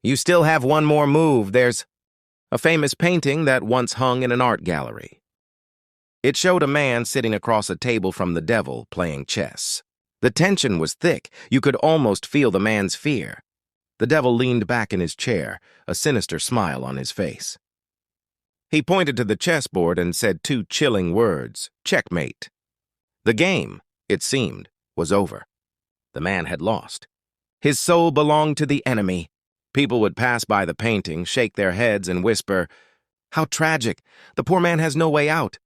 You still have one more move. There's a famous painting that once hung in an art gallery. It showed a man sitting across a table from the devil playing chess. The tension was thick. You could almost feel the man's fear. The devil leaned back in his chair, a sinister smile on his face. He pointed to the chessboard and said two chilling words, "Checkmate." The game, it seemed, was over. The man had lost. His soul belonged to the enemy. People would pass by the painting, shake their heads, and whisper, "How tragic! The poor man has no way out."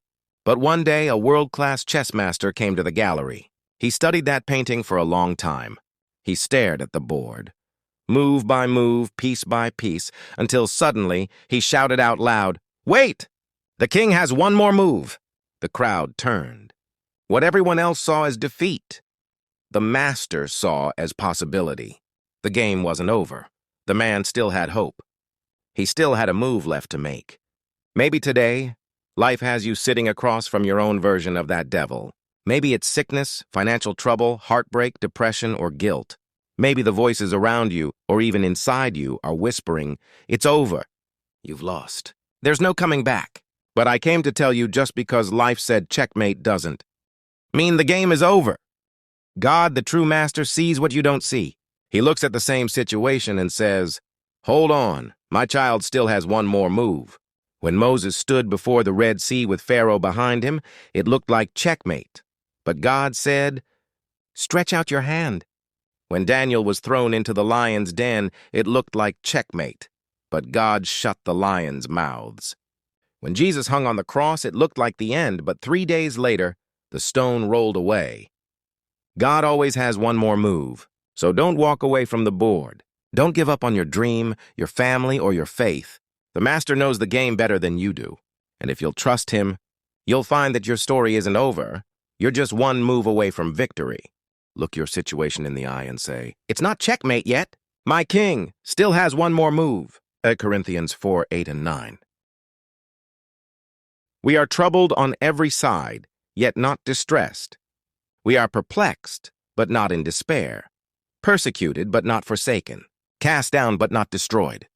But one day, a world-class chess master came to the gallery. He studied that painting for a long time. He stared at the board, move by move, piece by piece, until suddenly he shouted out loud, "Wait! The king has one more move." The crowd turned. What everyone else saw as defeat, the master saw as possibility. The game wasn't over. The man still had hope. He still had a move left to make. Maybe today, life has you sitting across from your own version of that devil. Maybe it's sickness, financial trouble, heartbreak, depression, or guilt. Maybe the voices around you, or even inside you, are whispering, "It's over. You've lost. There's no coming back." But I came to tell you, just because life said checkmate doesn't mean the game is over. God, the true master, sees what you don't see. He looks at the same situation and says, "Hold on, my child still has one more move." When Moses stood before the Red Sea with Pharaoh behind him, it looked like checkmate. But God said, "Stretch out your hand." When Daniel was thrown into the lion's den, it looked like checkmate. But God shut the lions' mouths. When Jesus hung on the cross, it looked like the end, but 3 days later, the stone rolled away. God always has one more move, so don't walk away from the board. Don't give up on your dream, your family, or your faith. The master knows the game better than you do, and if you'll trust him, you'll find that your story isn't over. You're just one move away from victory. Look your situation in the eye and say, "It's not checkmate yet. My king still has one more move." Corinthians 4, 8, and 9. We are troubled on every side, yet not distressed. We are perplexed, but not in despair. Persecuted, but not forsaken. Cast down, but not destroyed.